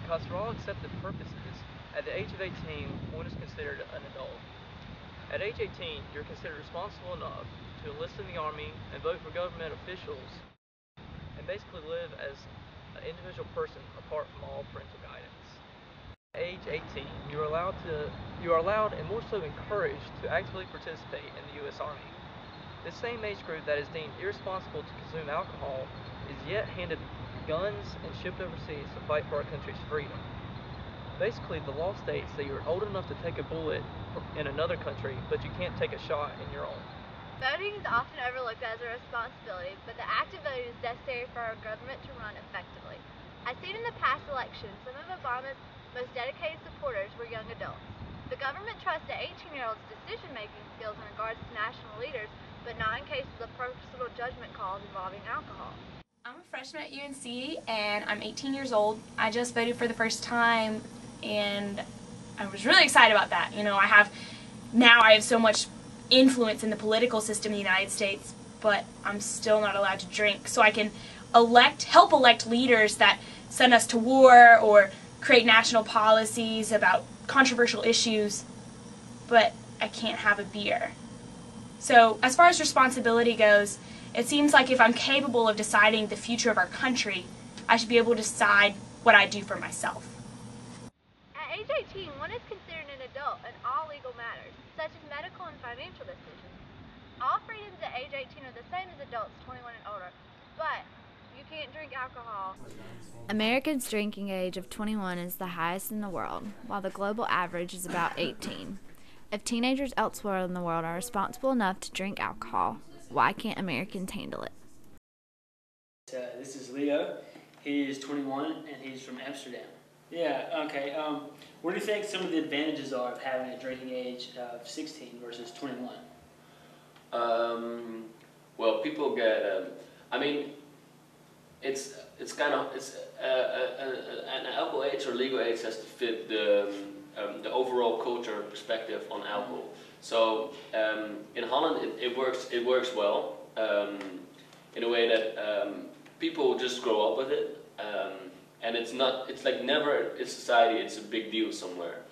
because for all accepted purposes, at the age of 18, one is considered an adult. At age 18, you're considered responsible enough to enlist in the Army and vote for government officials and basically live as an individual person apart from all parental guidance. At age 18, you are allowed and more so encouraged to actively participate in the U.S. Army. This same age group that is deemed irresponsible to consume alcohol is yet handed guns and shipped overseas to fight for our country's freedom. Basically, the law states that you're old enough to take a bullet in another country, but you can't take a shot in your own. Voting is often overlooked as a responsibility, but the act of voting is necessary for our government to run effectively. As seen in the past elections, some of Obama's most dedicated supporters were young adults. The government trusts the 18-year-olds' decision-making skills in regards to national leaders, but not in cases of personal judgment calls involving alcohol. I'm a freshman at UNC, and I'm 18 years old. I just voted for the first time, and I was really excited about that. You know, I have so much influence in the political system in the United States, but I'm still not allowed to drink. So I can help elect leaders that send us to war or create national policies about controversial issues, but I can't have a beer. So as far as responsibility goes, it seems like if I'm capable of deciding the future of our country, I should be able to decide what I do for myself. At age 18, one is considered an adult in all legal matters, such as medical and financial decisions. All freedoms at age 18 are the same as adults 21 and older, but you can't drink alcohol. Americans' drinking age of 21 is the highest in the world, while the global average is about 18. If teenagers elsewhere in the world are responsible enough to drink alcohol, why can't Americans handle it? This is Leo. He is 21 and he's from Amsterdam. Yeah, okay. What do you think some of the advantages are of having a drinking age of 16 versus 21? Well, people get, it's an alcohol age or legal age has to fit the overall culture perspective on alcohol. So in Holland it works well in a way that people just grow up with it, and it's like never in society it's a big deal somewhere.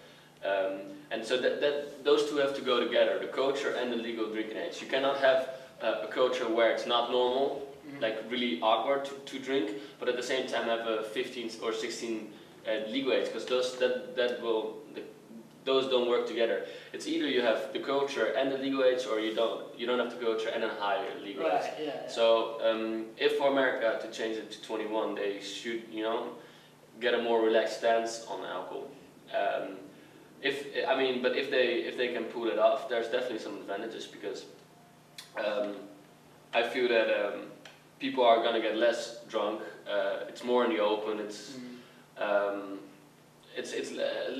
And so that those two have to go together, the culture and the legal drinking age. You cannot have a culture where it's not normal, like really awkward to drink, but at the same time have a 15 or 16 legal age, because those don't work together. It's either you have the culture and the legal age, or you don't. You don't have the culture and a higher legal age. Right, yeah. So if for America to change it to 21, they should, get a more relaxed stance on alcohol. But if they can pull it off, there's definitely some advantages, because I feel that people are gonna get less drunk. It's more in the open. It's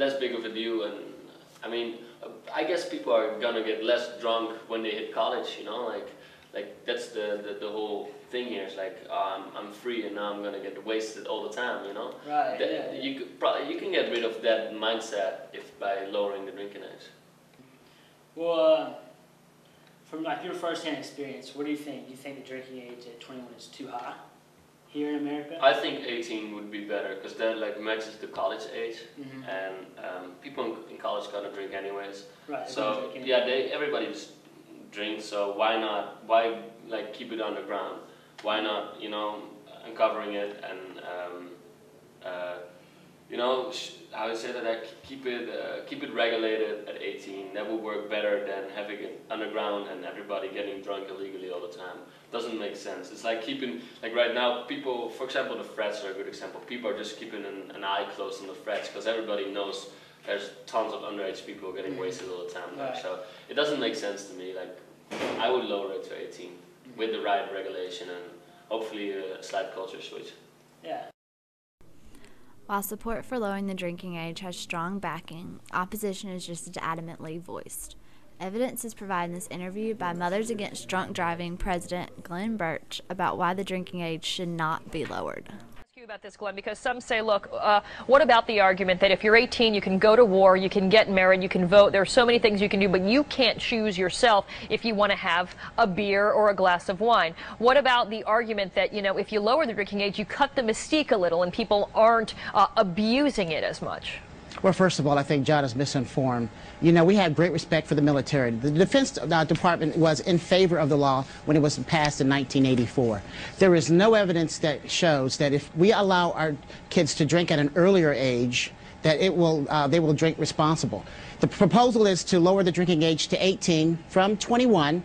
less big of a deal, and I guess people are gonna get less drunk when they hit college. Like that's the whole thing here. It's like I'm free and now I'm gonna get wasted all the time. Right. You can get rid of that mindset by lowering the drinking age. Well, from like your first-hand experience, what do you think? Do you think the drinking age at 21 is too high here in America? I think 18 would be better, because that matches the college age, and people in college gotta drink anyways. Right. So yeah, everybody just drinks. So why not? Why keep it underground? Why not uncovering it and I would say that keep it regulated at 18. That would work better than having it underground and everybody getting drunk illegally all the time. Doesn't make sense. It's like keeping, right now, people, for example, the frats are a good example. People are just keeping an eye closed on the frats, because everybody knows there's tons of underage people getting wasted all the time there. Right. So it doesn't make sense to me. I would lower it to 18 with the right regulation and hopefully a slight culture switch. Yeah. While support for lowering the drinking age has strong backing, opposition is just as adamantly voiced. Evidence is provided in this interview by Mothers Against Drunk Driving President Glenn Birch about why the drinking age should not be lowered. about this, Glenn, because some say, look, what about the argument that if you're 18, you can go to war, you can get married, you can vote, there are so many things you can do, but you can't choose yourself if you want to have a beer or a glass of wine. What about the argument that, you know, if you lower the drinking age, you cut the mystique a little and people aren't abusing it as much? Well, first of all, I think John is misinformed. You know, we have great respect for the military. The Defense Department was in favor of the law when it was passed in 1984. There is no evidence that shows that if we allow our kids to drink at an earlier age, that they will drink responsible. The proposal is to lower the drinking age to 18 from 21.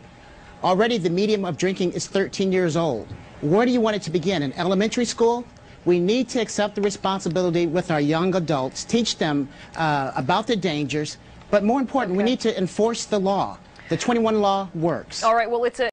Already the median of drinking is 13 years old. Where do you want it to begin? In elementary school? We need to accept the responsibility with our young adults, teach them about the dangers, but more important, we need to enforce the law. The 21 law works. All right, well, it's a...